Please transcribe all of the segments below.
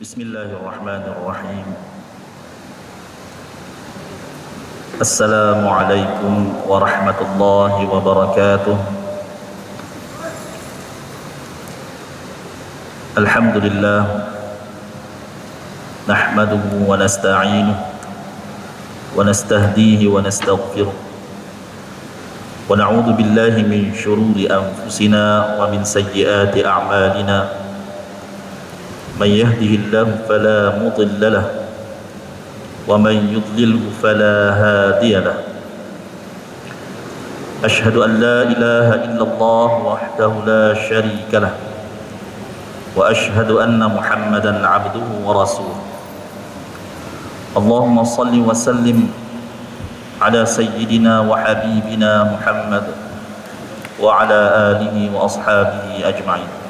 Bismillahirrahmanirrahim. Assalamualaikum warahmatullahi wabarakatuh. Alhamdulillah, nahmaduhu wa nasta'inuhu wa nastahdihi wa nastaghfiruh wa na'udzu billahi min syururi anfusina wa min sayyiati a'malina. Man yahdihillahu fala mudilla lahu wa man yudlilhu fala hadiya lahu. Ashhadu an la ilaha illallah wahdahu la syarika lahu wa ashhadu anna Muhammadan abduhu wa rasuluh. Allahumma salli wa sallim ala sayyidina wa habibina Muhammad wa ala alihi wa ashabihi ajma'in.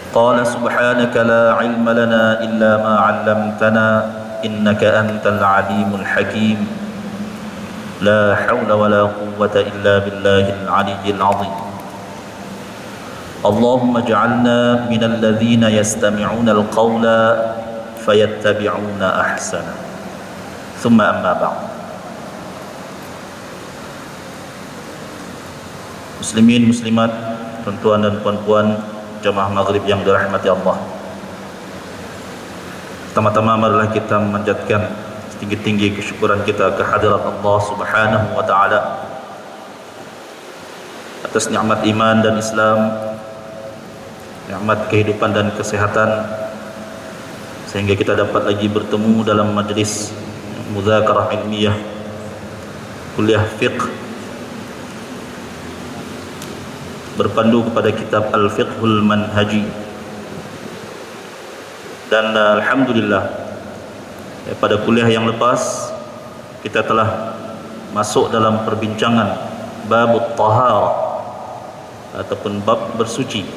Qala subhanaka la ilma lana illa ma 'allamtana innaka antal alimul hakim. La hawla wa la quwwata illa billahil aliyyil 'azim. Allahumma ij'alna minal ladzina yastami'una al-qawla fayattabi'una ahsana. Thumma amma ba'd. Muslimin muslimat, tuan-tuan dan puan-puan jamaah maghrib yang dirahmati Allah. Pertama-tama marilah kita memanjatkan setinggi-tinggi kesyukuran kita kehadirat Allah Subhanahu wa taala atas nikmat iman dan Islam, nikmat kehidupan dan kesehatan, sehingga kita dapat lagi bertemu dalam majlis mudzakarah ilmiah kuliah fiqh berpandu kepada kitab Al-Fiqhul Manhaji. Dan alhamdulillah, pada kuliah yang lepas kita telah masuk dalam perbincangan babut taharah ataupun bab bersuci,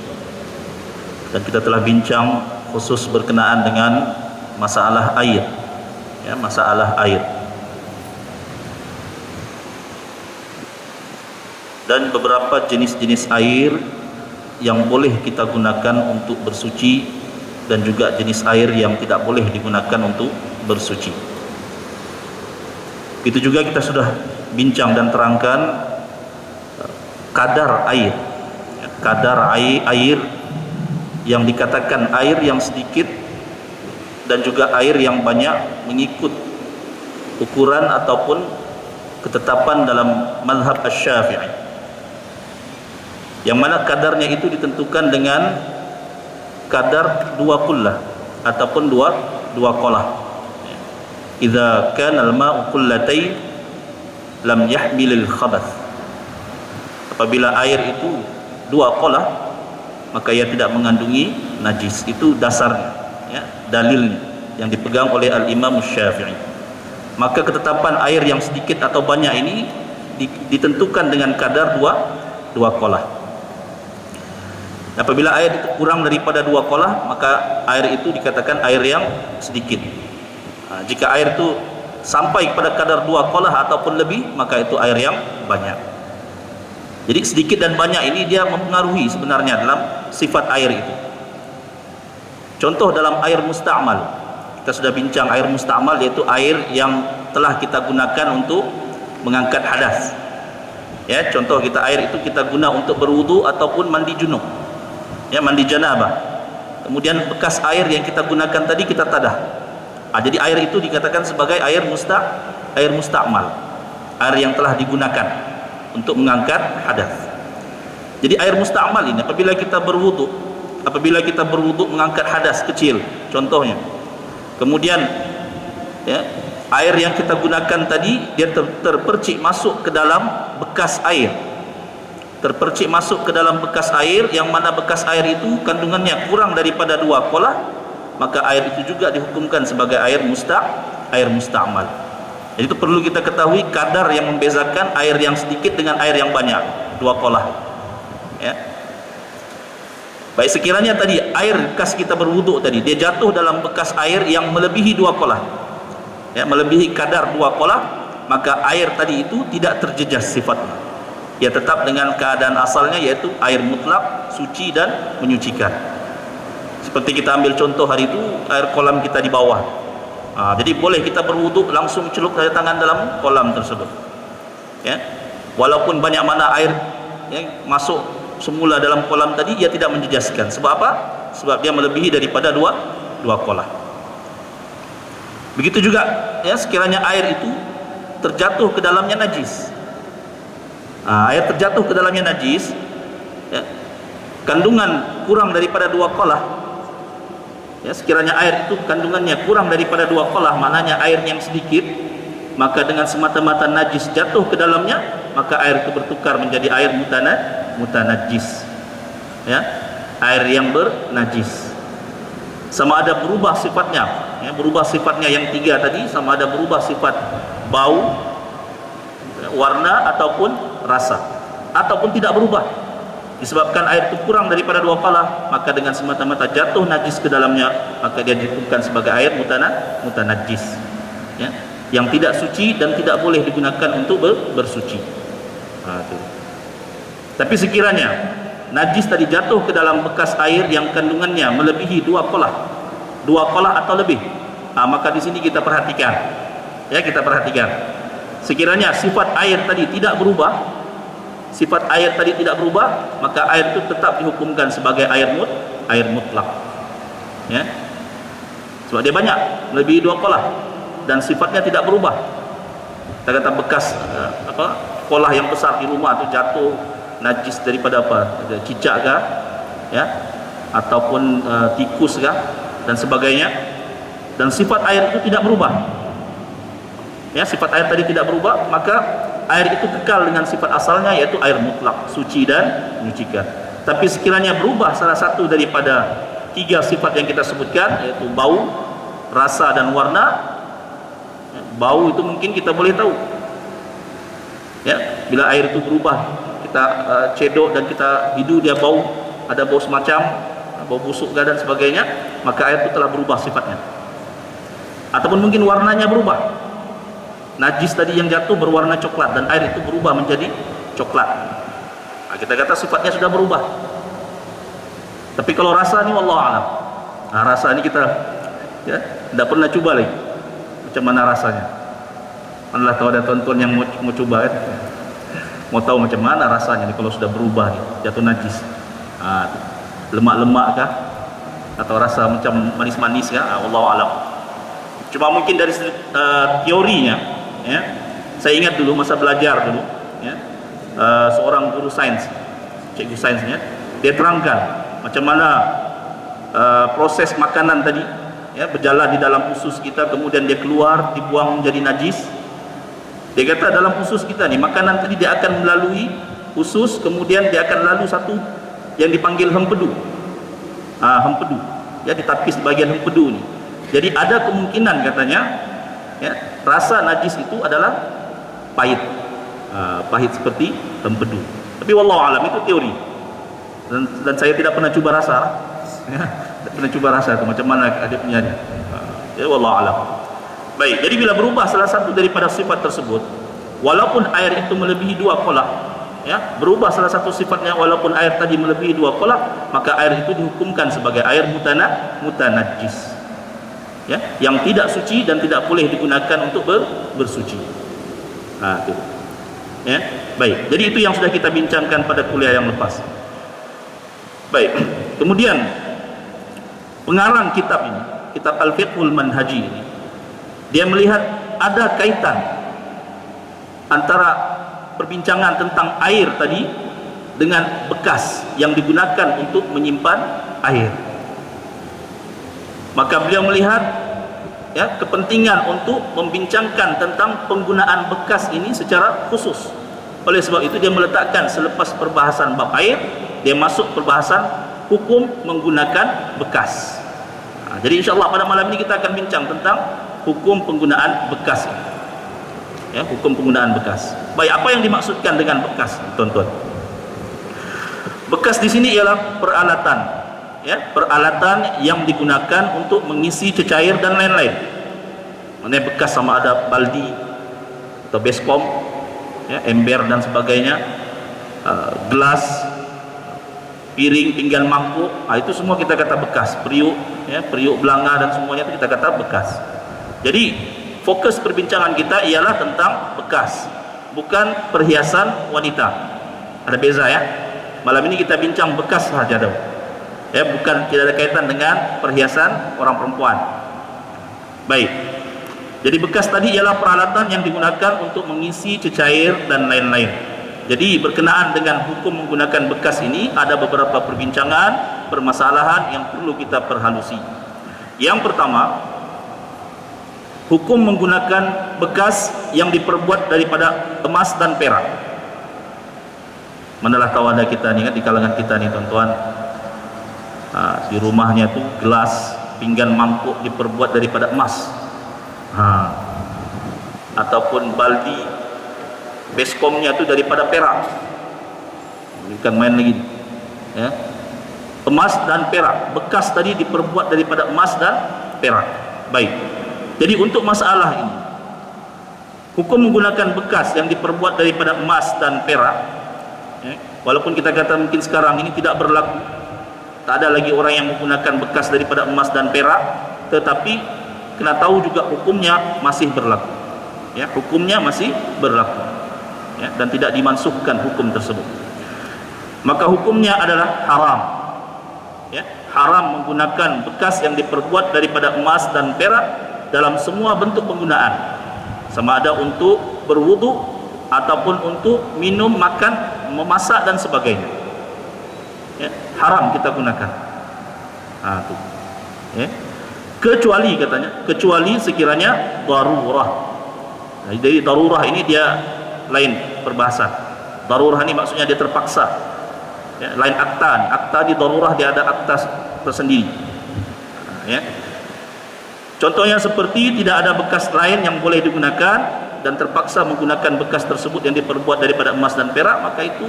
dan kita telah bincang khusus berkenaan dengan masalah air, masalah air dan beberapa jenis-jenis air yang boleh kita gunakan untuk bersuci, dan juga jenis air yang tidak boleh digunakan untuk bersuci. Itu juga kita sudah bincang dan terangkan kadar air, air yang dikatakan air yang sedikit dan juga air yang banyak mengikut ukuran ataupun ketetapan dalam mazhab Asy-Syafi'i, yang mana kadarnya itu ditentukan dengan kadar 2 qullah ataupun dua qalah. Idza kana al-ma'u qullatain lam yahmilil khabath. Apabila air itu 2 qalah, maka ia tidak mengandungi najis. Itu dasarnya, dalilnya yang dipegang oleh al-Imam Syafi'i. Maka ketetapan air yang sedikit atau banyak ini ditentukan dengan kadar 2 qalah. Apabila air itu kurang daripada 2 qalah, maka air itu dikatakan air yang sedikit. Jika air itu sampai kepada kadar 2 qalah ataupun lebih, maka itu air yang banyak. Jadi sedikit dan banyak ini dia mempengaruhi sebenarnya dalam sifat air itu. Contoh dalam air musta'mal, kita sudah bincang air musta'mal, yaitu air yang telah kita gunakan untuk mengangkat hadas. Contoh kita air itu kita guna untuk berwudu ataupun mandi junub, mandi janabah. Kemudian bekas air yang kita gunakan tadi kita tadah. Jadi air itu dikatakan sebagai air musta'mal, air yang telah digunakan untuk mengangkat hadas. Jadi air musta'mal ini apabila kita berwudu mengangkat hadas kecil contohnya, kemudian air yang kita gunakan tadi dia terpercik masuk ke dalam bekas air, yang mana bekas air itu kandungannya kurang daripada 2 qalah, maka air itu juga dihukumkan sebagai air musta'mal. Jadi itu perlu kita ketahui kadar yang membezakan air yang sedikit dengan air yang banyak, 2 qalah. Baik, sekiranya tadi air bekas kita berwuduk tadi dia jatuh dalam bekas air yang melebihi 2 qalah, melebihi kadar 2 qalah, maka air tadi itu tidak terjejas sifatnya. Ia tetap dengan keadaan asalnya, yaitu air mutlak, suci dan menyucikan. Seperti kita ambil contoh hari itu, air kolam kita di bawah. Jadi boleh kita berwuduk langsung celup dari tangan dalam kolam tersebut. Ya. Walaupun banyak mana air masuk semula dalam kolam tadi, ia tidak menjejaskan. Sebab apa? Sebab dia melebihi daripada dua kolah. Begitu juga ya, sekiranya air itu terjatuh ke dalamnya najis. Air terjatuh ke dalamnya najis, ya, kandungan kurang daripada 2 kolah. Ya, sekiranya air itu kandungannya kurang daripada 2 kolah, maknanya air yang sedikit, maka dengan semata-mata najis jatuh ke dalamnya, maka air itu bertukar menjadi air mutanajis. Ya, air yang bernajis. Sama ada berubah sifatnya, ya, berubah sifatnya yang 3 tadi, sama ada berubah sifat bau, warna ataupun rasa, ataupun tidak berubah. Disebabkan air itu kurang daripada 2 kolah, maka dengan semata-mata jatuh najis ke dalamnya, maka dia dihukumkan sebagai air mutanajis, ya, yang tidak suci dan tidak boleh digunakan untuk bersuci. Tapi sekiranya najis tadi jatuh ke dalam bekas air yang kandungannya melebihi 2 kolah atau lebih, maka di sini kita perhatikan, ya, kita perhatikan. Sekiranya sifat air tadi tidak berubah, maka air itu tetap dihukumkan sebagai air mutlak. Ya. Sebab dia banyak, melebihi 2 kolah dan sifatnya tidak berubah. Kita kata bekas kolah yang besar di rumah itu jatuh najis daripada cicak kah, ya, ataupun tikus kah dan sebagainya, dan sifat air itu tidak berubah. Ya, sifat air tadi tidak berubah, maka air itu kekal dengan sifat asalnya, yaitu air mutlak, suci dan menyucikan. Tapi sekiranya berubah salah satu daripada 3 sifat yang kita sebutkan, yaitu bau, rasa dan warna. Bau itu mungkin kita boleh tahu, ya, bila air itu berubah, kita cedok dan kita hidu, dia bau, ada bau semacam bau busuk dan sebagainya, maka air itu telah berubah sifatnya. Ataupun mungkin warnanya berubah, najis tadi yang jatuh berwarna coklat dan air itu berubah menjadi coklat. Kita kata sifatnya sudah berubah. Tapi kalau rasa ni wallahu alam. Rasa ni kita tidak pernah cuba lagi. Macam mana rasanya? Allah tahu, ada tuan-tuan yang mau coba kan. Mau tahu macam mana rasanya ni kalau sudah berubah ni, jatuh najis. Lemak-lemak kah? Atau rasa macam manis-manis kah? Wallahu alam. Cuma mungkin dari teorinya, ya, saya ingat dulu masa belajar dulu, ya, seorang guru sains, cikgu sainsnya, dia terangkan macam mana proses makanan tadi, ya, berjalan di dalam usus kita, kemudian dia keluar, dibuang menjadi najis. Dia kata dalam usus kita ni, makanan tadi dia akan melalui usus, kemudian dia akan lalu satu yang dipanggil hempedu. Hempedu, ya, ditapis di bagian hempedu ni. Jadi ada kemungkinan katanya, ya, rasa najis itu adalah pahit, pahit seperti hempedu. Tapi wallahu alam, itu teori, dan saya tidak pernah cuba rasa, ya, tidak pernah cuba rasa itu macam mana dia punya ni. Ya, wallahu alam. Baik, jadi bila berubah salah satu daripada sifat tersebut, walaupun air itu melebihi 2 kolah, ya, berubah salah satu sifatnya, walaupun air tadi melebihi 2 kolah, maka air itu dihukumkan sebagai air mutanajis, ya, yang tidak suci dan tidak boleh digunakan untuk bersuci. Itu. Ya, baik. Jadi itu yang sudah kita bincangkan pada kuliah yang lepas. Baik. Kemudian pengarang kitab ini, kitab Al-Fiqhul Manhaji ini, dia melihat ada kaitan antara perbincangan tentang air tadi dengan bekas yang digunakan untuk menyimpan air. Maka beliau melihat, ya, kepentingan untuk membincangkan tentang penggunaan bekas ini secara khusus. Oleh sebab itu dia meletakkan selepas perbahasan bab air, dia masuk perbahasan hukum menggunakan bekas. Jadi insyaAllah pada malam ini kita akan bincang tentang hukum penggunaan bekas, ya, hukum penggunaan bekas. Baik, apa yang dimaksudkan dengan bekas, tuan-tuan? Bekas di sini ialah peralatan, ya, peralatan yang digunakan untuk mengisi cecair dan lain-lain. Maksudnya bekas sama ada baldi atau baskom, ya, ember dan sebagainya, gelas, piring, pinggan, mangkuk, itu semua kita kata bekas. Periuk, ya, periuk belanga dan semuanya itu kita kata bekas. Jadi fokus perbincangan kita ialah tentang bekas, bukan perhiasan wanita. Ada beza ya. Malam ini kita bincang bekas saja dong. Ya, bukan, tidak ada kaitan dengan perhiasan orang perempuan. Baik. Jadi bekas tadi ialah peralatan yang digunakan untuk mengisi cecair dan lain-lain. Jadi berkenaan dengan hukum menggunakan bekas ini ada beberapa perbincangan, permasalahan yang perlu kita perhalusi. Yang pertama, hukum menggunakan bekas yang diperbuat daripada emas dan perak. Manalah tahu ada kita ni kan, di kalangan kita ni tuan-tuan, di rumahnya tu gelas, pinggan, mangkuk diperbuat daripada emas, ataupun baldi, beskomnya tu daripada perak. Bukan main lagi ya. Emas dan perak, bekas tadi diperbuat daripada emas dan perak. Baik. Jadi untuk masalah ini, hukum menggunakan bekas yang diperbuat daripada emas dan perak, ya, walaupun kita kata mungkin sekarang ini tidak berlaku, tak ada lagi orang yang menggunakan bekas daripada emas dan perak, tetapi kena tahu juga hukumnya masih berlaku. Ya, hukumnya masih berlaku. Ya, dan tidak dimansuhkan hukum tersebut. Maka hukumnya adalah haram. Ya, haram menggunakan bekas yang diperbuat daripada emas dan perak dalam semua bentuk penggunaan, sama ada untuk berwudu ataupun untuk minum, makan, memasak dan sebagainya. Ya, haram kita gunakan. Tu. Ya. Kecuali katanya, kecuali sekiranya darurah. Jadi darurah ini dia lain perbahasan. Darurah ini maksudnya dia terpaksa. Ya, lain akta ni. Akta di darurah dia ada akta tersendiri. Ya. Contohnya seperti tidak ada bekas lain yang boleh digunakan dan terpaksa menggunakan bekas tersebut yang diperbuat daripada emas dan perak, maka itu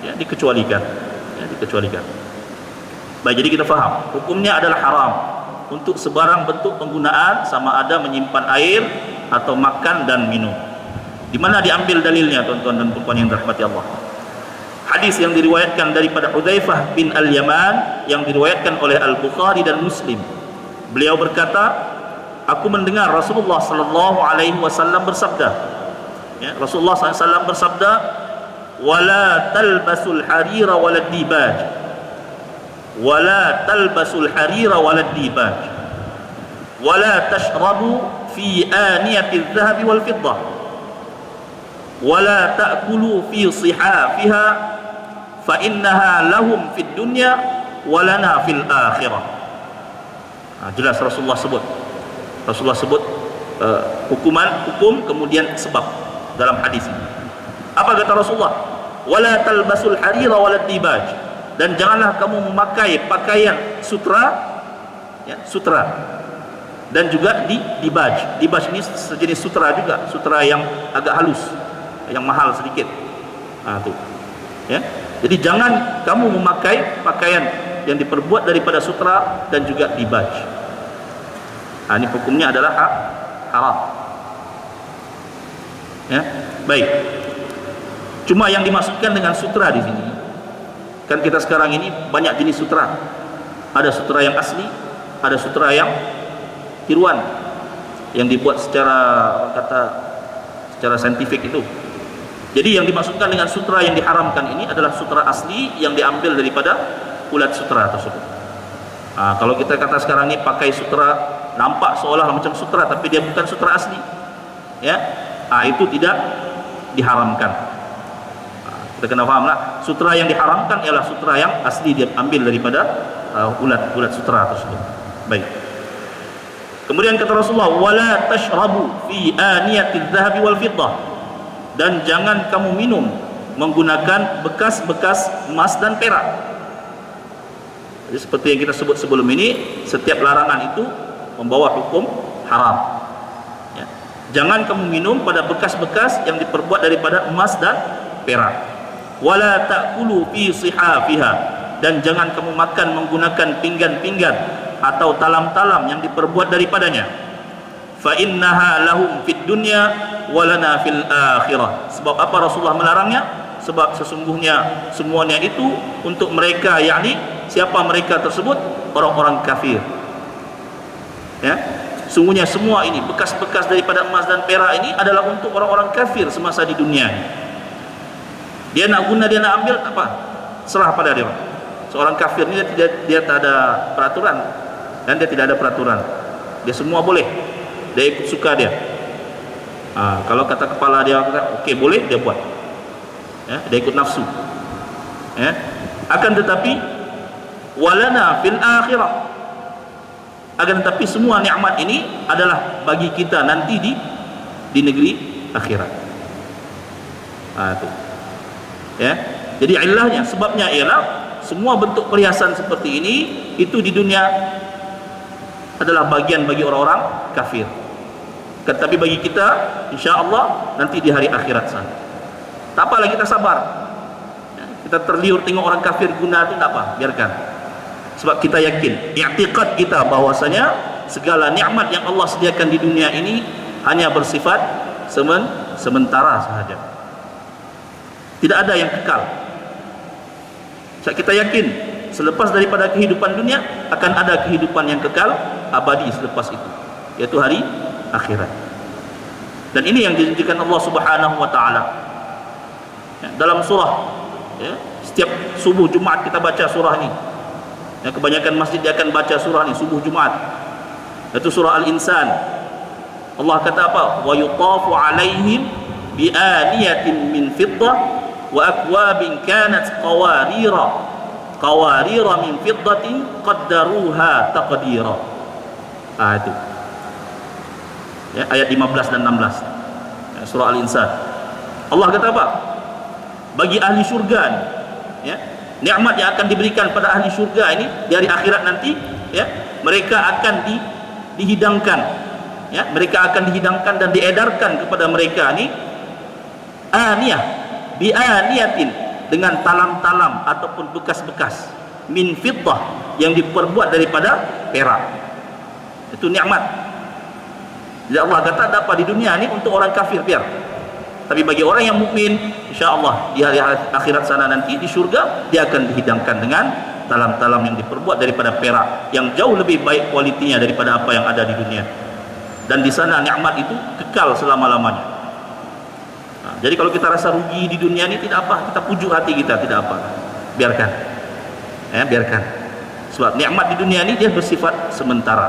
ya, dikecualikan. Ya, dikecualikan. Baik, jadi kita faham hukumnya adalah haram untuk sebarang bentuk penggunaan, sama ada menyimpan air atau makan dan minum. Di mana diambil dalilnya tuan-tuan dan puan yang dirahmati Allah? Hadis yang diriwayatkan daripada Hudzaifah bin Al-Yaman yang diriwayatkan oleh Al-Bukhari dan Muslim. Beliau berkata, aku mendengar Rasulullah sallallahu alaihi wasallam bersabda. Ya, Rasulullah sallallahu alaihi wasallam bersabda, "Wala talbasul harira walad dibaj." Wala talbasul harira walad dibaj. Wala tashrabu fi aniyati adh-dhahabi wal fiddah. Wala ta'kulu fi sihafiha fa innaha lahum fid dunya wa lana fil akhirah. Jelas Rasulullah sebut. Rasulullah sebut hukum kemudian sebab dalam hadis ini. Apa kata Rasulullah? Wala talbasul harira walad dibaj. Dan janganlah kamu memakai pakaian sutra, ya, sutra, dan juga dibaj. Dibaj ini sejenis sutra juga, sutra yang agak halus, yang mahal sedikit. Tu. Ya. Jadi jangan kamu memakai pakaian yang diperbuat daripada sutra dan juga dibaj. Ini hukumnya adalah haram. Ya, baik. Cuma yang dimaksudkan dengan sutra di sini, kan kita sekarang ini banyak jenis sutra. Ada sutra yang asli, ada sutra yang tiruan, yang dibuat secara saintifik itu. Jadi yang dimaksudkan dengan sutra yang diharamkan ini adalah sutra asli yang diambil daripada ulat sutra tersebut. Kalau kita kata sekarang ini pakai sutra, nampak seolah macam sutra tapi dia bukan sutra asli, ya, itu tidak diharamkan. Kita kena fahamlah, sutra yang diharamkan ialah sutra yang asli dia ambil daripada ulat sutra tersebut. Baik. Kemudian kata Rasulullah, wala tashrabu fi aniyati adh-dhahabi wal fiddah. Dan jangan kamu minum menggunakan bekas-bekas emas dan perak. Jadi seperti yang kita sebut sebelum ini, setiap larangan itu membawa hukum haram. Ya. Jangan kamu minum pada bekas-bekas yang diperbuat daripada emas dan perak. Wala ta'kulu fi sihafiha. Dan jangan kamu makan menggunakan pinggan-pinggan atau talam-talam yang diperbuat daripadanya. Fa innaha lahum fid dunya wa lana fil akhirah. Sebab apa Rasulullah melarangnya? sebab sesungguhnya semuanya itu untuk mereka, yakni siapa mereka tersebut? Orang-orang kafir. Ya, sungguhnya semua ini bekas-bekas daripada emas dan perak ini adalah untuk orang-orang kafir semasa di dunia. Dia nak guna, dia nak ambil, apa? Serah pada dia. Seorang kafir ni dia tak ada peraturan, dan dia tidak ada peraturan. Dia semua boleh, dia ikut suka dia. Kalau kata kepala dia okey boleh, dia buat. Ya, dia ikut nafsu. Ya. Akan tetapi walana fil akhirah, akan tetapi semua nikmat ini adalah bagi kita nanti di negeri akhirat. Itu. Ya. Jadi ilahnya, sebabnya ialah semua bentuk perhiasan seperti ini itu di dunia adalah bagian bagi orang-orang kafir. Tetapi bagi kita insya-Allah nanti di hari akhirat sana. Tak apalah, kita sabar. Kita terliur tengok orang kafir guna itu, tak apa, biarkan. Sebab kita yakin, i'tiqad kita bahwasanya segala nikmat yang Allah sediakan di dunia ini hanya bersifat sementara sahaja. Tidak ada yang kekal. Sebab kita yakin selepas daripada kehidupan dunia akan ada kehidupan yang kekal abadi selepas itu, yaitu hari akhirat. Dan ini yang dijanjikan Allah Subhanahu wa taala. Dalam surah, ya, setiap subuh Jumaat kita baca surah ini. Ya, kebanyakan masjid dia akan baca surah ini subuh Jumaat. Itu surah Al-Insan. Allah kata apa? Wa yutafu alaihim bi aniyatin min fiddah wa akwabin kanat qawarira min fiddatin qaddaruha taqdira. Itu. Ya, ayat 15 dan 16. Ya, surah Al-Insan. Allah kata apa? Bagi ahli syurga ni, ya, nikmat yang akan diberikan pada ahli syurga ini di hari akhirat nanti, ya, mereka akan dihidangkan, ya, mereka akan dihidangkan dan diedarkan kepada mereka ni aniyah bi aniyatin, dengan talam-talam ataupun bekas-bekas min fiddah, yang diperbuat daripada perak. Itu nikmat. Jadi Allah kata dapat di dunia ni untuk orang kafir biar. Tapi bagi orang yang mukmin, insya-Allah di hari akhirat sana nanti di syurga dia akan dihidangkan dengan talam-talam yang diperbuat daripada perak, yang jauh lebih baik kualitinya daripada apa yang ada di dunia. Dan di sana nikmat itu kekal selama-lamanya. Jadi kalau kita rasa rugi di dunia ini, tidak apa, kita pujuk hati kita, tidak apa, biarkan. Ya, biarkan. Sebab nikmat di dunia ini dia bersifat sementara.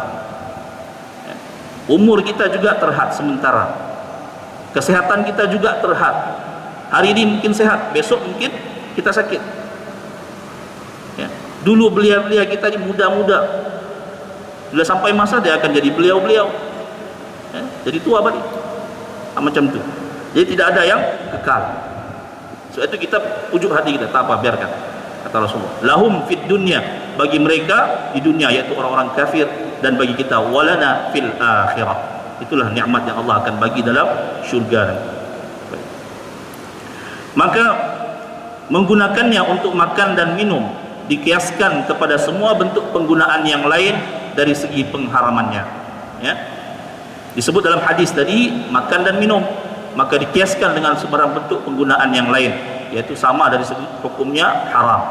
Ya. Umur kita juga terhad sementara. Kesehatan kita juga terhad. Hari ini mungkin sehat, besok mungkin kita sakit. Ya. Dulu belia-belia kita ini muda-muda, bila sampai masa dia akan jadi beliau-beliau, ya, jadi tua balik. Macam tu. Jadi tidak ada yang kekal. Sebab itu kita pujuk hati kita, tak apa, biarkan. Kata Rasulullah, lahum fid dunya, bagi mereka di dunia, yaitu orang-orang kafir, dan bagi kita walana fil akhirah. Itulah nikmat yang Allah akan bagi dalam syurga. Maka menggunakannya untuk makan dan minum dikiaskan kepada semua bentuk penggunaan yang lain dari segi pengharamannya. Ya. Disebut dalam hadis tadi makan dan minum, maka dikiaskan dengan sebarang bentuk penggunaan yang lain, yaitu sama dari segi hukumnya haram.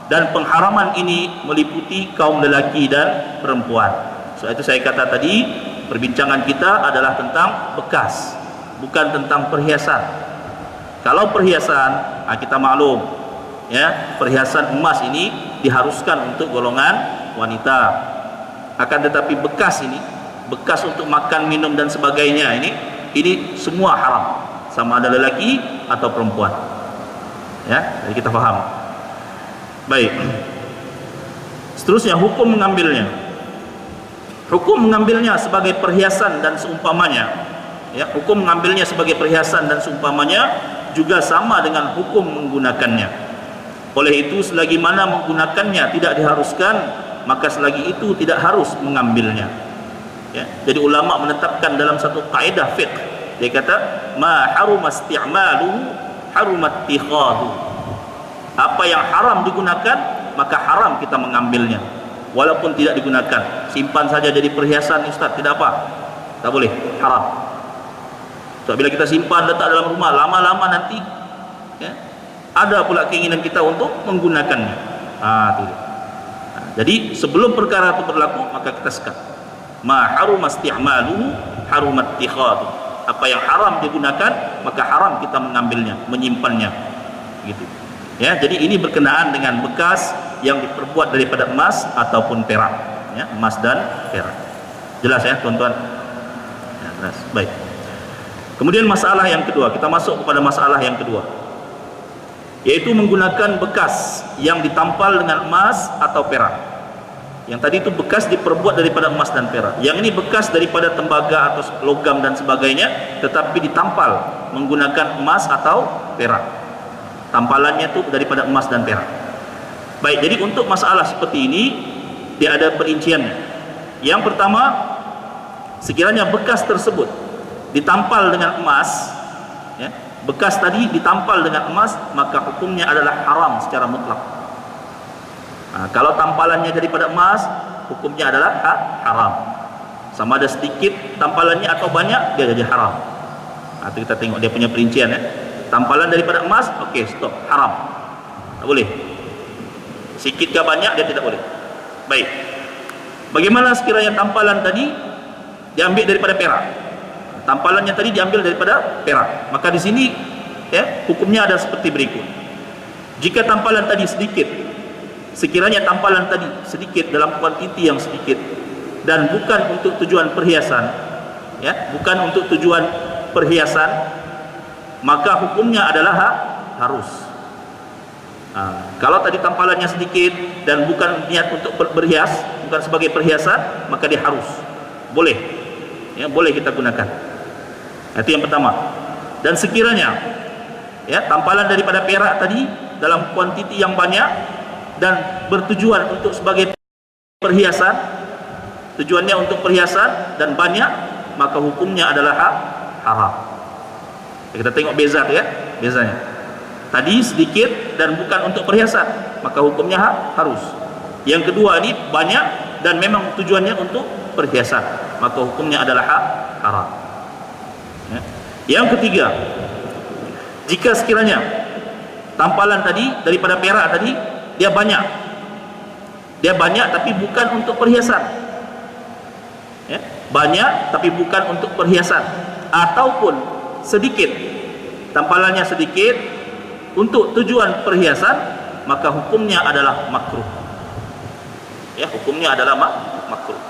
Dan pengharaman ini meliputi kaum lelaki dan perempuan. Sebab itu saya kata tadi, perbincangan kita adalah tentang bekas, bukan tentang perhiasan. Kalau perhiasan, kita maklum, ya, perhiasan emas ini diharuskan untuk golongan wanita. Akan tetapi bekas ini, bekas untuk makan, minum dan sebagainya ini semua haram, sama ada lelaki atau perempuan. Ya, jadi kita faham. Baik. Seterusnya hukum mengambilnya. Hukum mengambilnya sebagai perhiasan dan seumpamanya, ya, hukum mengambilnya sebagai perhiasan dan seumpamanya juga sama dengan hukum menggunakannya. Oleh itu, selagi mana menggunakannya tidak diharuskan, maka selagi itu tidak harus mengambilnya. Ya, jadi ulama menetapkan dalam satu kaedah fiqh, dia kata ma haruma isti'maluhu harumat ittikhadhu. Apa yang haram digunakan, maka haram kita mengambilnya. Walaupun tidak digunakan, simpan saja jadi perhiasan, Ustaz, tidak apa, tak boleh, haram. So, bila kita simpan letak dalam rumah, lama-lama nanti, ya, ada pula keinginan kita untuk menggunakannya. Itu dia. Jadi sebelum perkara itu berlaku, maka kita sekat. Ma haruma isti'maluhu harumat ittikhadu. Apa yang haram digunakan, maka haram kita mengambilnya, menyimpannya. Gitu. Ya, jadi ini berkenaan dengan bekas yang diperbuat daripada emas ataupun perak. Ya, emas dan perak. Jelas ya, tuan-tuan? Ya, jelas. Baik. Kemudian masalah yang kedua, kita masuk kepada masalah yang kedua, yaitu menggunakan bekas yang ditampal dengan emas atau perak. Yang tadi itu bekas diperbuat daripada emas dan perak. Yang ini bekas daripada tembaga atau logam dan sebagainya, tetapi ditampal menggunakan emas atau perak. Tampalannya itu daripada emas dan perak. Baik, jadi untuk masalah seperti ini dia ada perinciannya. Yang pertama, sekiranya bekas tersebut ditampal dengan emas, ya, bekas tadi ditampal dengan emas, maka hukumnya adalah haram secara mutlak. Kalau tampalannya daripada emas, hukumnya adalah haram. Sama ada sedikit tampalannya atau banyak, dia jadi haram. Itu kita tengok dia punya perincian ya. Tampalan daripada emas, okey, stop, haram. Tak boleh. Sikit ke banyak, dia tidak boleh. Baik. Bagaimana sekiranya tampalan tadi diambil daripada perak? Tampalannya tadi diambil daripada perak. Maka di sini ya, hukumnya ada seperti berikut. Jika tampalan tadi sedikit, sekiranya tampalan tadi sedikit dalam kuantiti yang sedikit dan bukan untuk tujuan perhiasan, ya, bukan untuk tujuan perhiasan, maka hukumnya adalah harus. Kalau tadi tampalannya sedikit dan bukan niat untuk berhias, bukan sebagai perhiasan, maka dia harus. Boleh. Ya, boleh kita gunakan. Itu yang pertama. Dan sekiranya ya, tampalan daripada perak tadi dalam kuantiti yang banyak dan bertujuan untuk sebagai perhiasan, tujuannya untuk perhiasan dan banyak, maka hukumnya adalah haram. Kita tengok beza ya, bezanya. Tadi sedikit dan bukan untuk perhiasan, maka hukumnya harus. Yang kedua ini banyak dan memang tujuannya untuk perhiasan, maka hukumnya adalah haram. Ya. Yang ketiga, jika sekiranya tampalan tadi daripada perak tadi dia banyak tapi bukan untuk perhiasan, ya, banyak tapi bukan untuk perhiasan, ataupun sedikit, tampalannya sedikit untuk tujuan perhiasan, maka hukumnya adalah makruh. Ya, hukumnya adalah makruh.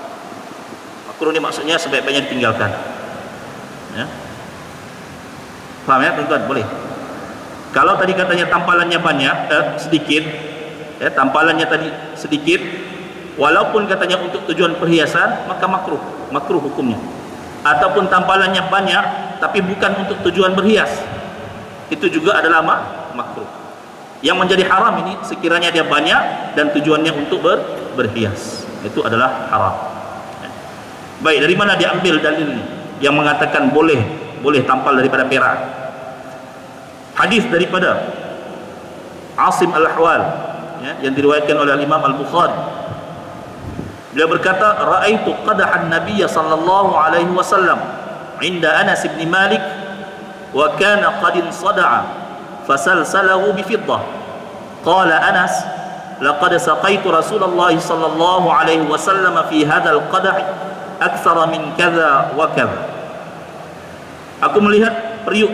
Makruh ini maksudnya sebaik-baiknya ditinggalkan. Ya. Faham ya, tuan-tuan? Boleh. Kalau tadi katanya tampalannya banyak, sedikit, ya, tampalannya tadi sedikit, walaupun katanya untuk tujuan perhiasan, maka makruh hukumnya. Ataupun tampalannya banyak tapi bukan untuk tujuan berhias, itu juga adalah makruh. Yang menjadi haram ini sekiranya dia banyak dan tujuannya untuk berhias, itu adalah haram. Baik, dari mana diambil dalil ini yang mengatakan boleh tampal daripada perak? Hadis daripada Asim Al-Ahwal, ya, yang diriwayatkan oleh Imam Al-Bukhari. Beliau berkata, "Ra'aitu qadahan Nabiy sallallahu alaihi wasallam 'inda Anas bin Malik wa kana qad insada'a fasalsalahu bi fiddah." Qala Anas, "Laqad saqaitu Rasulullah sallallahu alaihi wasallam fi hadzal qadah aktsara min kadza wa kadza." Aku melihat periuk.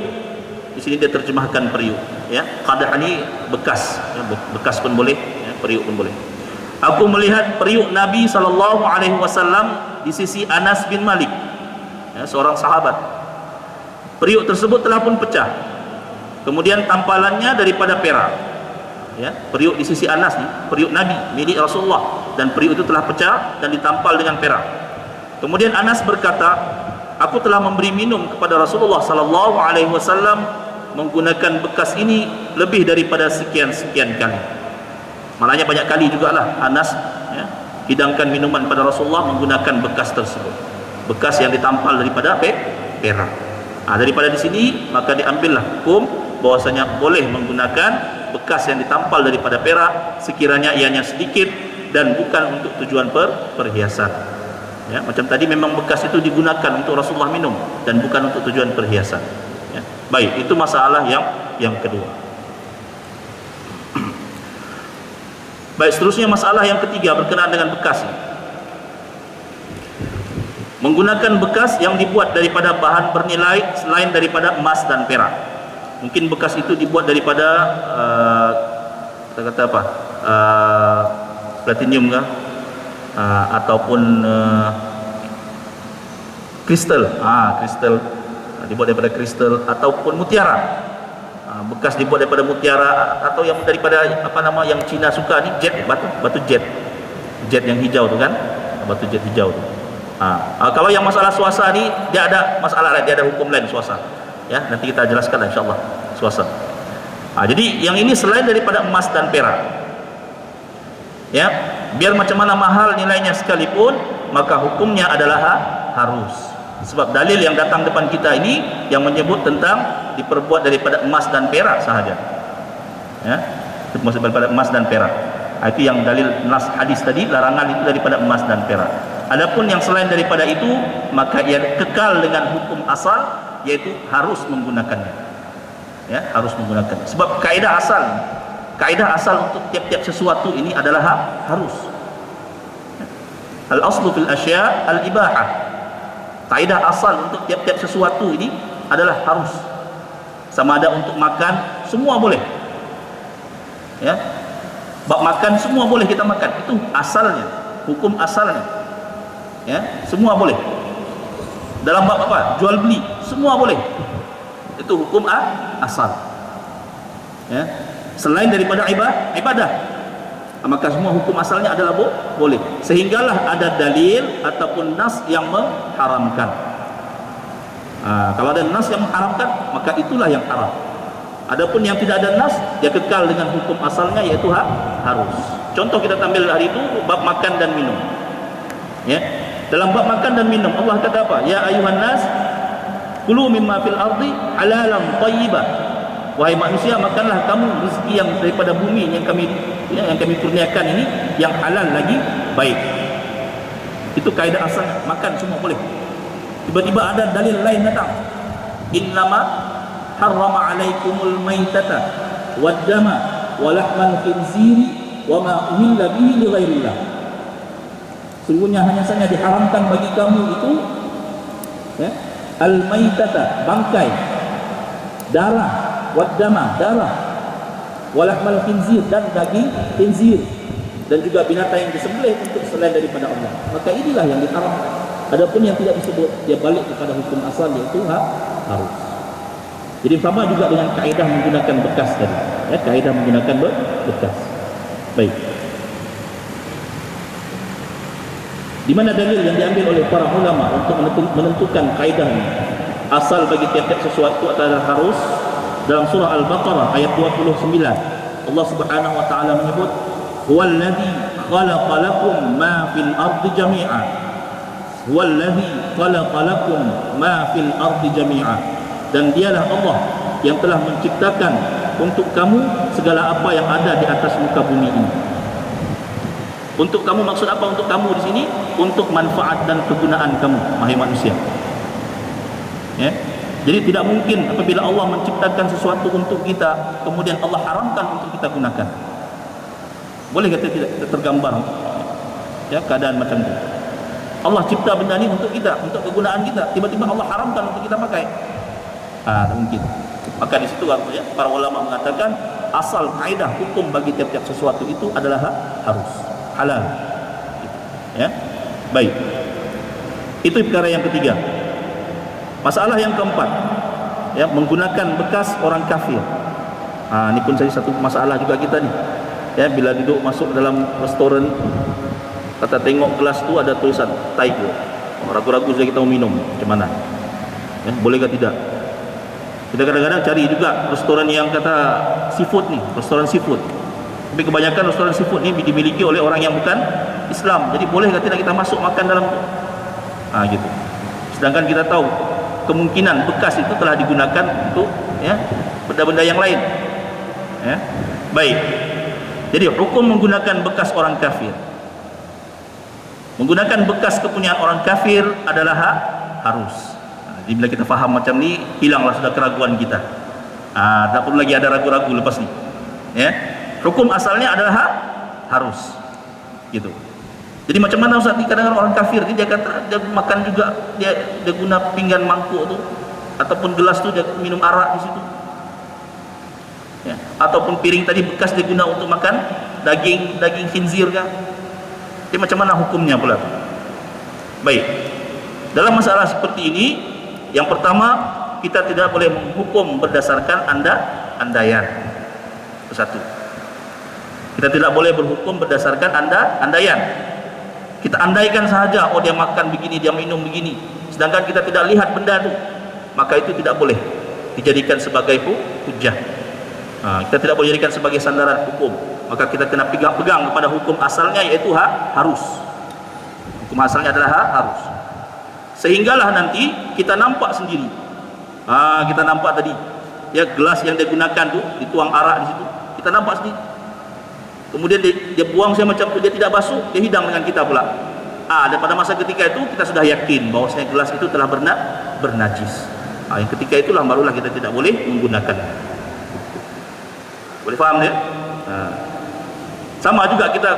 Di sini dia terjemahkan periuk, ya. Qadah ini bekas, ya, bekas pun boleh, ya, periuk pun boleh. Aku melihat periuk Nabi sallallahu alaihi wasallam di sisi Anas bin Malik, ya, seorang sahabat. Periuk tersebut telah pun pecah. Kemudian tampalannya daripada perak. Ya, periuk di sisi Anas nih, periuk Nabi milik Rasulullah, dan periuk itu telah pecah dan ditampal dengan perak. Kemudian Anas berkata, aku telah memberi minum kepada Rasulullah sallallahu alaihi wasallam menggunakan bekas ini lebih daripada sekian-sekian kali. Maknanya banyak kali jugalah Anas, ya, hidangkan minuman pada Rasulullah menggunakan bekas tersebut, bekas yang ditampal daripada perak. Daripada di sini maka diambillah hukum bahwasanya boleh menggunakan bekas yang ditampal daripada perak sekiranya ianya sedikit dan bukan untuk tujuan perhiasan. Ya, macam tadi memang bekas itu digunakan untuk Rasulullah minum dan bukan untuk tujuan perhiasan. Ya. Baik, itu masalah yang kedua. Baik, seterusnya masalah yang ketiga berkenaan dengan bekas. Menggunakan bekas yang dibuat daripada bahan bernilai selain daripada emas dan perak. Mungkin bekas itu dibuat daripada kita kata apa? Platinum kah? Ataupun kristal. Kristal. Dibuat daripada kristal ataupun mutiara. Bekas dibuat daripada mutiara atau yang daripada yang Cina suka ni, jet, batu jet yang hijau tu kan, batu jet hijau tu. Kalau yang masalah swasa ni dia ada masalah lain, dia ada hukum lain swasa, ya, nanti kita jelaskan insyaallah swasa. Jadi yang ini selain daripada emas dan perak, ya, biar macam mana mahal nilainya sekalipun, maka hukumnya adalah harus. Sebab dalil yang datang depan kita ini yang menyebut tentang diperbuat daripada emas dan perak sahaja, ya, diperbuat daripada emas dan perak. Itu yang dalil nas hadis tadi, larangan itu daripada emas dan perak. Adapun yang selain daripada itu, maka ia kekal dengan hukum asal, yaitu harus menggunakannya, ya, harus menggunakan. Sebab kaedah asal untuk tiap-tiap sesuatu ini adalah harus. Al aslu fil asya al ibahah. Kaedah asal untuk tiap-tiap sesuatu ini adalah harus. Sama ada untuk makan, semua boleh, ya, bab makan semua boleh kita makan, itu asalnya, hukum asalnya, ya, semua boleh. Dalam bab apa? Jual beli, semua boleh, itu hukum asal, ya. Selain daripada ibadah, maka semua hukum asalnya adalah boleh, sehinggalah ada dalil ataupun nas yang mengharamkan. Kalau ada nas yang mengharamkan, maka itulah yang haram. Adapun yang tidak ada nas, dia kekal dengan hukum asalnya, yaitu harus. Contoh kita ambil hari itu bab makan dan minum, ya. Dalam bab makan dan minum, Allah kata apa? Ya ayuhan nas kulu mimma fil ardi halalan thayyibah. Wahai manusia, makanlah kamu rezeki yang daripada bumi yang kami kurniakan ini, yang halal lagi baik. Itu kaedah asal, makan semua boleh. Tiba-tiba ada dalil lain datang, innama harrama alaikumul maitata waddama wa lahmal khinziri wa ma uhilla bihi li ghairillah. Sungguhnya hanya saja diharamkan bagi kamu itu, ya, al maitata, bangkai, darah, waddama, darah, walahmal khinzir, dan daging khinzir, dan juga binatang yang disembelih untuk selain daripada Allah. Maka inilah yang diharamkan. Adapun yang tidak disebut, dia balik kepada hukum asal, yaitu harus. Jadi sama juga dengan kaedah menggunakan bekas tadi, ya, kaedah menggunakan bekas. Baik. Di mana dalil yang diambil oleh para ulama untuk menentukan kaedah ini? Asal bagi tiap-tiap sesuatu adalah harus. Dalam surah Al-Baqarah ayat 29, Allah Subhanahu wa taala menyebut, "Huwallazi khalaqa lakum ma fil ardi jami'a." Huwallazi khalaqa lakum ma fil ardi jami'a. Dan dialah Allah yang telah menciptakan untuk kamu segala apa yang ada di atas muka bumi ini. Untuk kamu, maksud apa untuk kamu di sini? Untuk manfaat dan kegunaan kamu, wahai manusia. Ya. Jadi tidak mungkin apabila Allah menciptakan sesuatu untuk kita, kemudian Allah haramkan untuk kita gunakan. Boleh kata tidak tergambar, ya, keadaan macam itu. Allah cipta benda ini untuk kita, untuk kegunaan kita, tiba-tiba Allah haramkan untuk kita pakai. Tak mungkin. Maka di situ, ya, para ulama mengatakan asal kaedah hukum bagi tiap-tiap sesuatu itu adalah harus, halal. Ya, baik. Itu perkara yang ketiga. Masalah yang keempat, ya, menggunakan bekas orang kafir. Ini pun jadi satu masalah juga kita ni. Ya, bila duduk masuk dalam restoran, kata tengok gelas tu ada tulisan Tiger, ragu-ragu sudah kita mau minum, macam mana? Ya, boleh ke tidak? Kita kadang-kadang cari juga restoran yang kata seafood ni, restoran seafood. Tapi kebanyakan restoran seafood ni dimiliki oleh orang yang bukan Islam. Jadi boleh ke tidak kita masuk makan dalam tu? Gitu. Sedangkan kita tahu kemungkinan bekas itu telah digunakan untuk, ya, benda-benda yang lain. Ya. Baik. Jadi hukum menggunakan bekas orang kafir. Menggunakan bekas kepunyaan orang kafir adalah harus. Jadi bila kita faham macam ni, hilanglah sudah keraguan kita. Tak perlu lagi ada ragu-ragu lepas ni. Ya. Hukum asalnya adalah harus. Gitu. Jadi macam mana Ustaz, kadang-kadang orang kafir dia kata dia makan juga, dia guna pinggan mangkuk tu ataupun gelas tu dia minum arak di situ. Ya, ataupun piring tadi bekas dia guna untuk makan daging khinzir kan. Jadi macam mana hukumnya pula? Baik. Dalam masalah seperti ini, yang pertama kita tidak boleh menghukum berdasarkan andaian. Satu. Kita tidak boleh berhukum berdasarkan andaian. Kita andaikan sahaja, oh dia makan begini, dia minum begini, sedangkan kita tidak lihat benda itu, maka itu tidak boleh dijadikan sebagai hujjah. Kita tidak boleh jadikan sebagai sandaran hukum. Maka kita kena pegang kepada hukum asalnya, yaitu harus. Hukum asalnya adalah harus. Sehinggalah nanti kita nampak sendiri. Kita nampak tadi, ya gelas yang dia gunakan tu dituang arak di situ, kita nampak sendiri. Kemudian dia buang saya macam tu, dia tidak basuh, dia hidang dengan kita pula. Dan pada masa ketika itu kita sudah yakin bahawa gelas itu telah bernajis. Yang ketika itulah barulah kita tidak boleh menggunakan. Boleh faham ya? Sama juga kita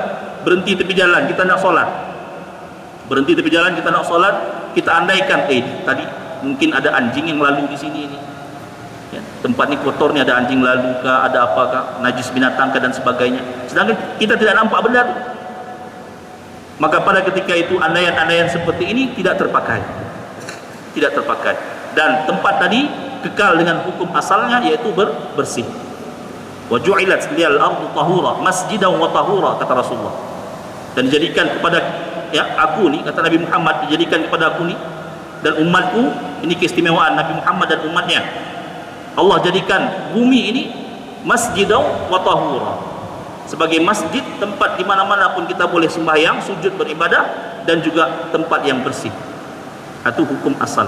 berhenti tepi jalan, kita nak solat. Berhenti tepi jalan, kita nak solat, kita andaikan tadi mungkin ada anjing yang lalu di sini ini. Ya, tempat ni kotor ni, ada anjing lalu kah, ada apakah, najis binatang kah dan sebagainya. Sedangkan kita tidak nampak benda itu. Maka pada ketika itu andaian-andaian seperti ini tidak terpakai. Tidak terpakai. Dan tempat tadi kekal dengan hukum asalnya, yaitu bersih. Wa ju'ilat liyal ardu tahura masjidan wa tahura, kata Rasulullah. Dan dijadikan kepada aku ni, kata Nabi Muhammad, dijadikan kepada aku ni dan umatku, ini keistimewaan Nabi Muhammad dan umatnya. Allah jadikan bumi ini masjidan wa tahura, sebagai masjid, tempat di mana-mana pun kita boleh sembahyang, sujud, beribadah, dan juga tempat yang bersih. Itu hukum asal.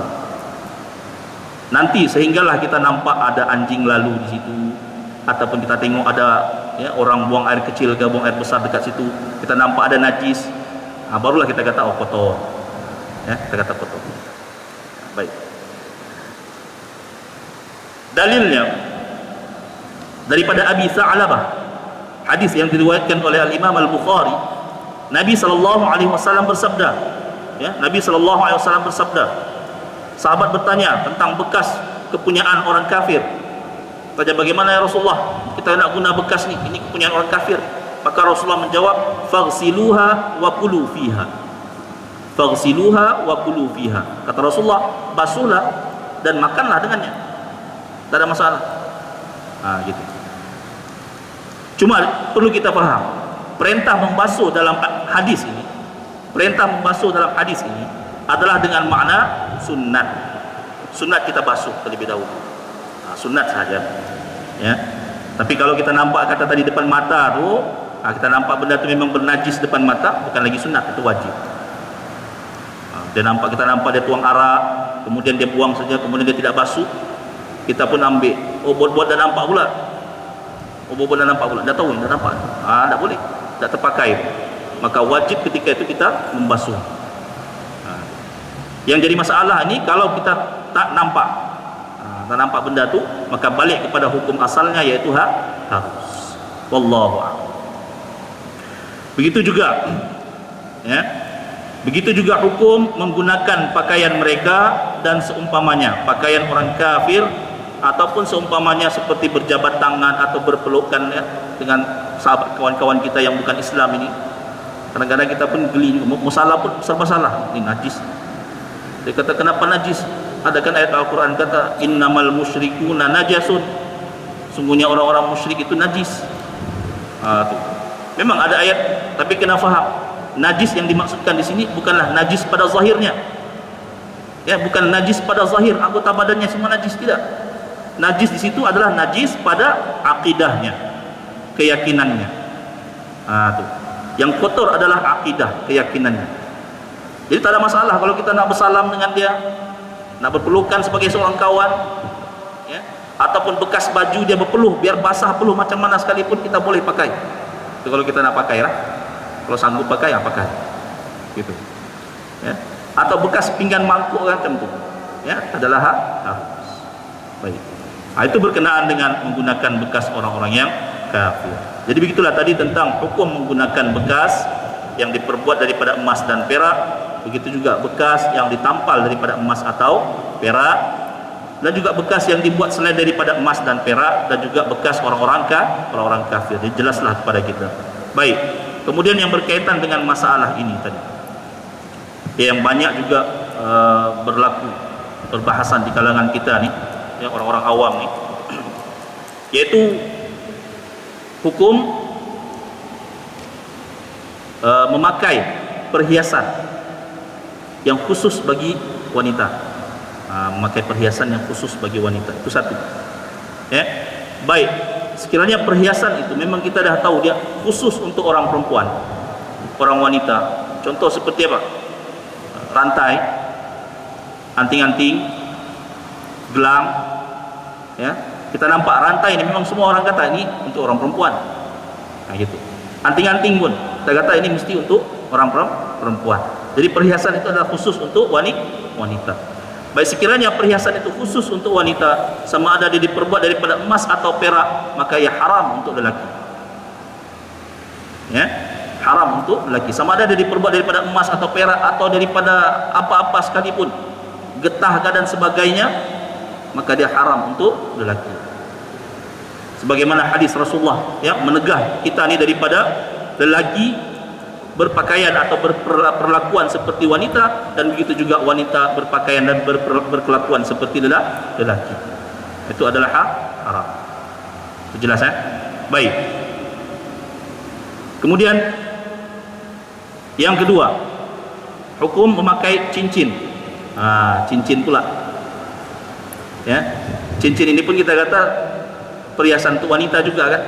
Nanti sehinggalah kita nampak ada anjing lalu di situ, ataupun kita tengok ada orang buang air kecil ke buang air besar dekat situ, kita nampak ada najis, barulah kita kata kotor. Kita kata kotor. Baik. Dalilnya daripada Abi Sa'labah, hadis yang diriwayatkan oleh Al-Imam Al-Bukhari, Nabi SAW bersabda, Nabi SAW bersabda, sahabat bertanya tentang bekas kepunyaan orang kafir. Tanya, bagaimana ya Rasulullah, kita nak guna bekas ni, ini kepunyaan orang kafir. Maka Rasulullah menjawab, faghsiluha wa kulu fiha. Faghsiluha wa kulu fiha. Kata Rasulullah, basuhlah dan makanlah dengannya. Tak ada masalah. Gitu. Cuma perlu kita faham, perintah membasuh dalam hadis ini, adalah dengan makna sunat. Sunat kita basuh terlebih dahulu. Sunat saja. Ya. Tapi kalau kita nampak kata tadi depan mata tu, kita nampak benda tu memang bernajis depan mata, bukan lagi sunat, itu wajib. Kita nampak dia tuang arak, kemudian dia buang saja, kemudian dia tidak basuh, kita pun ambil. Buat dah nampak pula. Dah tahu, dah nampak. Tak boleh, tak terpakai. Maka wajib ketika itu kita membasuh. Yang jadi masalah ini kalau kita tak nampak benda tu, maka balik kepada hukum asalnya, yaitu harus. Wallahu a'lam. Begitu juga hukum menggunakan pakaian mereka dan seumpamanya, pakaian orang kafir, ataupun seumpamanya seperti berjabat tangan atau berpelukan dengan sahabat kawan-kawan kita yang bukan Islam ini. Kadang-kadang kita pun geli, masalah pun serba salah. Ini najis. Dia kata, kenapa najis? Ada kan ayat Al-Quran kata, innamal musyrikuna najasun. Sungguhnya orang-orang musyrik itu najis. Memang ada ayat, tapi kena faham, najis yang dimaksudkan di sini bukanlah najis pada zahirnya. Bukan najis pada zahir, anggota badannya semua najis, tidak. Najis di situ adalah najis pada akidahnya, keyakinannya. Yang kotor adalah akidah, keyakinannya. Jadi tak ada masalah kalau kita nak bersalam dengan dia, nak berpelukan sebagai seorang kawan, ataupun bekas baju dia berpeluh, biar basah peluh macam mana sekalipun kita boleh pakai. Itu kalau kita nak pakai lah. Kalau sanggup pakai, pakai. Gitu. Atau bekas pinggan mangkuk macam tu, adalah harus. Baik. Itu berkenaan dengan menggunakan bekas orang-orang yang kafir. Jadi begitulah tadi tentang hukum menggunakan bekas yang diperbuat daripada emas dan perak, begitu juga bekas yang ditampal daripada emas atau perak, dan juga bekas yang dibuat selain daripada emas dan perak, dan juga bekas orang-orang kafir. Jadi jelaslah kepada kita. Baik. Kemudian yang berkaitan dengan masalah ini tadi, yang banyak juga berlaku perbahasan di kalangan kita ni, ya, orang-orang awam ni, yaitu hukum memakai perhiasan yang khusus bagi wanita. Memakai perhiasan yang khusus bagi wanita, itu satu, ya. Baik, sekiranya perhiasan itu memang kita dah tahu dia khusus untuk orang perempuan, orang wanita. Contoh seperti apa? Rantai, anting-anting, gelang, ya. Kita nampak rantai ini memang semua orang kata ini untuk orang perempuan. Nah, gitu. Anting-anting pun kita kata ini mesti untuk orang perempuan. Jadi perhiasan itu adalah khusus untuk wanita. Baik, sekiranya perhiasan itu khusus untuk wanita, sama ada dia diperbuat daripada emas atau perak, maka ia haram untuk lelaki. Ya, haram untuk lelaki. Sama ada dia diperbuat daripada emas atau perak atau daripada apa-apa sekalipun, getah dan sebagainya, maka dia haram untuk lelaki. Sebagaimana hadis Rasulullah yang menegah kita ni daripada lelaki berpakaian atau berperlakuan seperti wanita, dan begitu juga wanita berpakaian dan berkelakuan seperti lelaki. Itu adalah haram. Itu jelas, ya? Baik. Kemudian yang kedua, hukum memakai cincin. Cincin pula, ya. Cincin ini pun kita kata perhiasan untuk wanita juga, kan?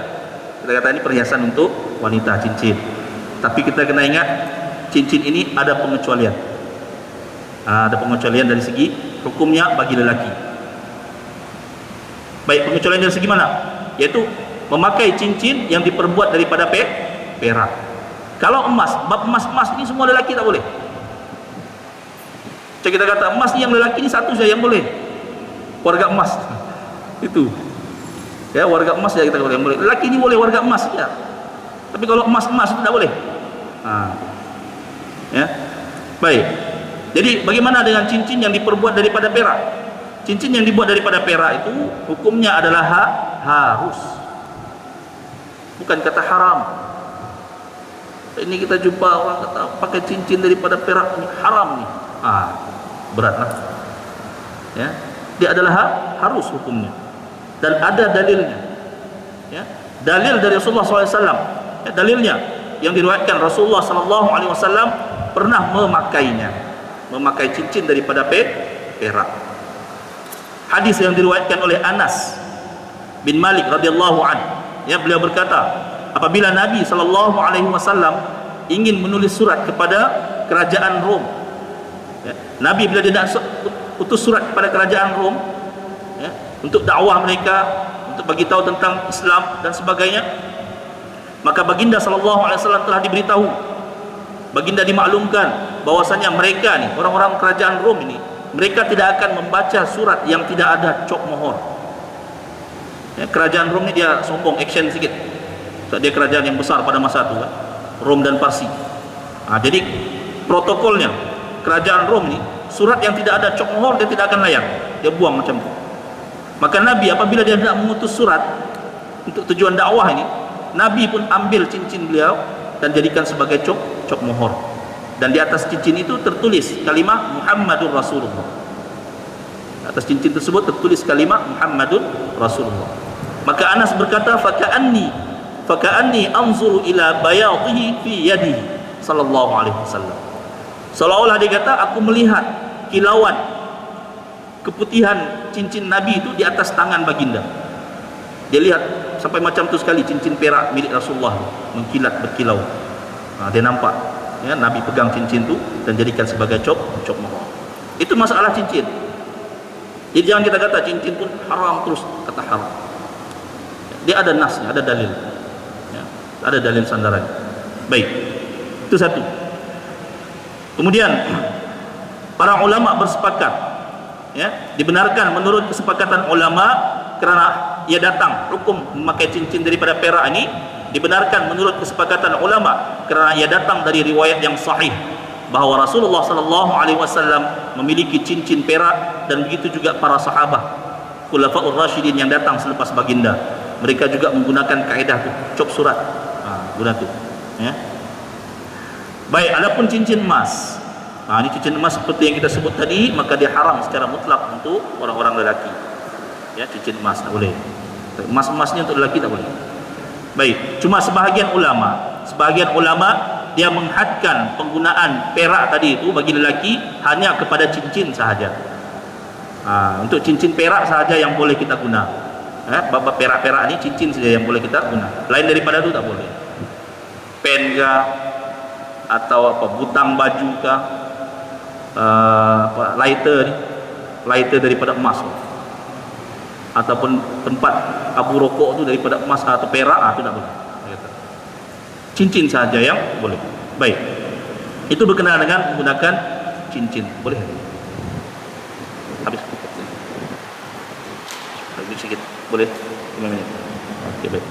Kita kata ini perhiasan untuk wanita, cincin. Tapi kita kena ingat, cincin ini ada pengecualian. Ada pengecualian dari segi hukumnya bagi lelaki. Baik, pengecualian dari segi mana? Yaitu memakai cincin yang diperbuat daripada perak. Kalau emas, bab emas ini semua lelaki tak boleh. Jadi kita kata emas ni yang lelaki ni satu saja yang boleh, warga emas. Itu, ya, warga emas saja kita boleh. Lelaki ni boleh warga emas saja. Tapi kalau emas itu tak boleh. Ya. Baik. Jadi bagaimana dengan cincin yang diperbuat daripada perak? Cincin yang dibuat daripada perak itu hukumnya adalah harus. Bukan kata haram. Ini kita jumpa orang kata pakai cincin daripada perak ini haram ni. Beratlah. Ya. Dia adalah harus hukumnya. Dan ada dalilnya. Ya. Dalil dari Rasulullah SAW. Ya, dalilnya yang diriwayatkan Rasulullah SAW pernah memakainya, memakai cincin daripada perak. Hadis yang diriwayatkan oleh Anas bin Malik radhiyallahu anhu, ya, beliau berkata, apabila Nabi SAW ingin menulis surat kepada kerajaan Rom, ya, Nabi bila dia nak utus surat kepada kerajaan Rom, ya, untuk dakwah mereka, untuk bagi tahu tentang Islam dan sebagainya, maka baginda SAW telah diberitahu, baginda dimaklumkan bahwasanya mereka ni, orang-orang kerajaan Rom ini, mereka tidak akan membaca surat yang tidak ada cop mohon. Ya, kerajaan Rom ni dia sombong, action sikit. So, dia kerajaan yang besar pada masa itu, kan? Rom dan Parsi. Jadi protokolnya kerajaan Rom ni, surat yang tidak ada cop mohon dia tidak akan layak, dia buang macam tu. Maka Nabi apabila dia nak mengutus surat untuk tujuan dakwah ini, Nabi pun ambil cincin beliau dan jadikan sebagai cop mohor. Dan di atas cincin itu tertulis kalimah Muhammadur Rasulullah. Di atas cincin tersebut tertulis kalimah Muhammadur Rasulullah. Maka Anas berkata, faka'anni anzuru ila bayadhihi fi yadihi sallallahu alaihi wasallam. Seolah-olah dia kata, aku melihat kilauan keputihan cincin Nabi itu di atas tangan baginda. Dia lihat sampai macam tu sekali cincin perak milik Rasulullah mengkilat berkilau. Dia nampak, ya, Nabi pegang cincin tu dan jadikan sebagai cop mohon. Itu masalah cincin. Jadi jangan kita kata cincin pun haram terus, kata haram. Dia ada nasnya, ada dalil, ya, ada dalil sandaran. Baik, itu satu. Kemudian para ulama bersepakat, ya, dibenarkan menurut kesepakatan ulama, kerana ia datang, hukum memakai cincin daripada perak ini dibenarkan menurut kesepakatan ulama kerana ia datang dari riwayat yang sahih bahawa Rasulullah sallallahu alaihi wasallam memiliki cincin perak, dan begitu juga para sahabat Khulafaur Rasyidin yang datang selepas baginda. Mereka juga menggunakan kaedah tu, cop surat. Guna tu. Ya. Baik, adapun cincin emas. Ini cincin emas seperti yang kita sebut tadi, maka dia haram secara mutlak untuk orang-orang lelaki. Ya, cincin emas tak boleh. Emas-emasnya untuk lelaki tak boleh. Baik, cuma sebahagian ulama dia menghadkan penggunaan perak tadi itu bagi lelaki hanya kepada cincin sahaja. Untuk cincin perak sahaja yang boleh kita guna. Bab perak-perak ni cincin saja yang boleh kita guna. Lain daripada itu tak boleh. Pen ke, atau apa, butang baju ke, lighter daripada emas, ataupun tempat abu rokok tu daripada emas atau perak, itu tak boleh. Cincin saja yang boleh. Baik, itu berkenaan dengan menggunakan cincin. Boleh? Habis lagi sedikit, boleh? 5 minit. Okey, baik.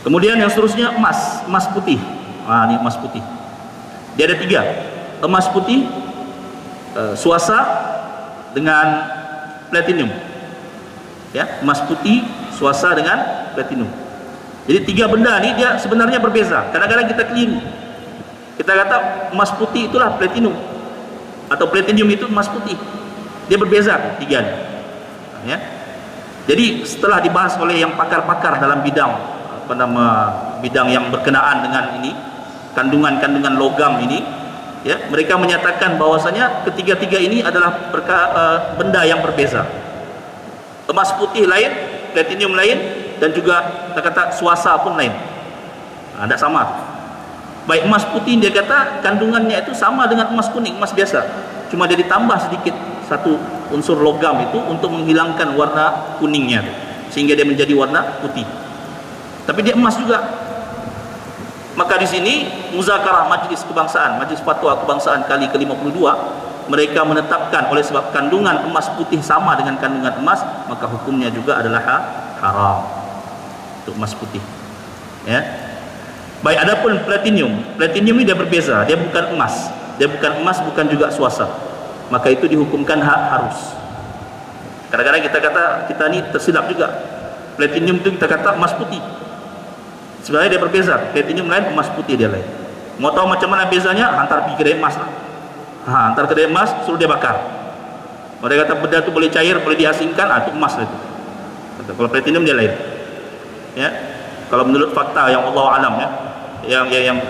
Kemudian yang seterusnya emas putih. Ini emas putih. Dia ada 3. Emas putih, suasa dengan platinum. Ya, emas putih, suasa dengan platinum. Jadi 3 benda ni dia sebenarnya berbeza. Kadang-kadang kita keliru. Kita kata emas putih itulah platinum, atau platinum itu emas putih. Dia berbeza 3 ni. Ya. Jadi setelah dibahas oleh yang pakar-pakar dalam bidang bidang yang berkenaan dengan ini, kandungan-kandungan logam ini, ya, mereka menyatakan bahwasanya ketiga-tiga ini adalah benda yang berbeza. Emas putih lain, platinum lain, dan juga kita kata suasa pun lain. Tak sama. Baik, emas putih dia kata kandungannya itu sama dengan emas kuning, emas biasa. Cuma dia ditambah sedikit satu unsur logam itu untuk menghilangkan warna kuningnya sehingga dia menjadi warna putih. Tapi dia emas juga. Maka di sini muzakarah majlis kebangsaan, majlis fatwa kebangsaan kali ke-52, mereka menetapkan oleh sebab kandungan emas putih sama dengan kandungan emas, maka hukumnya juga adalah haram untuk emas putih. Ya. Baik, adapun platinum ini dia berbeza, dia bukan emas. Dia bukan emas, bukan juga suasa. Maka itu dihukumkan harus. Kadang-kadang kita kata kita ni tersilap juga. Platinum itu kita kata emas putih. Sebenarnya dia berbeza. Platinum lain, emas putih dia lain. Mau tahu macam mana bezanya? Hantar pergi kedai emas lah. Hantar kedai emas, suruh dia bakar. Mereka kata benda tu boleh cair, boleh diasingkan, itu emas lah itu. Kalau platinum dia lain. Ya. Kalau menurut fakta yang Allah alam, ya,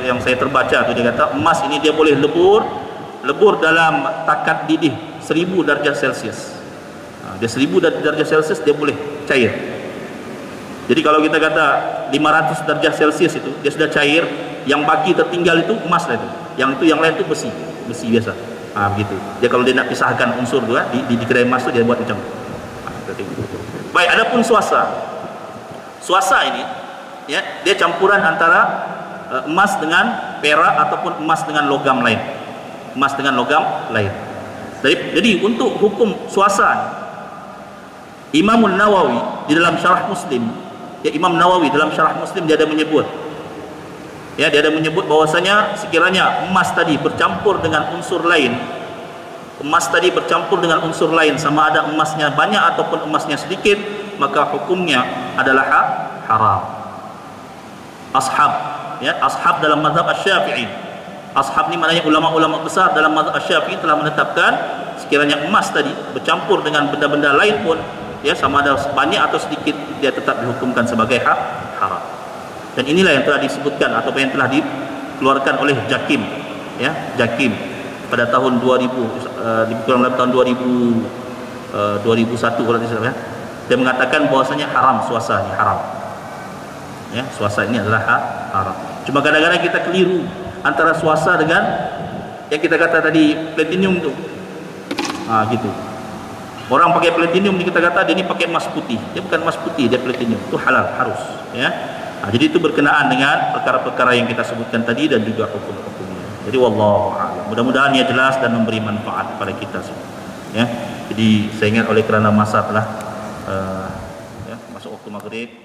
yang saya terbaca tu, dia kata emas ini dia boleh lebur dalam takat didih 1000 darjah Celsius. Dia 1000 darjah Celsius dia boleh cair. Jadi kalau kita kata 500 darjah Celsius itu dia sudah cair, yang baki tertinggal itu emas lah itu. Yang lain itu besi biasa. Begitu. Dia kalau dia nak pisahkan unsur tu, di kedai emas tu dia buat macam tu. Baik, adapun suasa. Suasa ini, ya, dia campuran antara emas dengan perak ataupun emas dengan logam lain. Emas dengan logam lain. Jadi untuk hukum suasa, Imam Nawawi di dalam Syarah Muslim, ya, Imam Nawawi dalam Syarah Muslim dia ada menyebut, ya, dia ada menyebut bahwasanya sekiranya emas tadi bercampur dengan unsur lain, sama ada emasnya banyak ataupun emasnya sedikit, maka hukumnya adalah haram. Ashab dalam mazhab Asy-Syafi'i. Ashab ni maknanya ulama-ulama besar dalam mazhab Asy-Syafi'i telah menetapkan sekiranya emas tadi bercampur dengan benda-benda lain pun, ya, sama ada banyak atau sedikit, dia tetap dihukumkan sebagai haram. Dan inilah yang telah disebutkan atau yang telah dikeluarkan oleh Jakim, ya, Jakim pada tahun 2000, kurang lebih tahun 2001 kalau tidak salah, ya. Dia mengatakan bahwasanya haram suasa ini, haram. Ya, suasa ini adalah haram. Cuma kadang-kadang kita keliru antara suasa dengan yang kita kata tadi platinum tu. Gitu. Orang pakai platinum ni kita kata dia ni pakai emas putih. Dia bukan emas putih, dia platinum. Itu halal, harus, ya. Jadi itu berkenaan dengan perkara-perkara yang kita sebutkan tadi dan juga hukum-hukumnya. Jadi wallahu a'lam. Mudah-mudahan ia jelas dan memberi manfaat kepada kita semua. Ya. Jadi saya ingat oleh kerana masa telah ya, masuk maghrib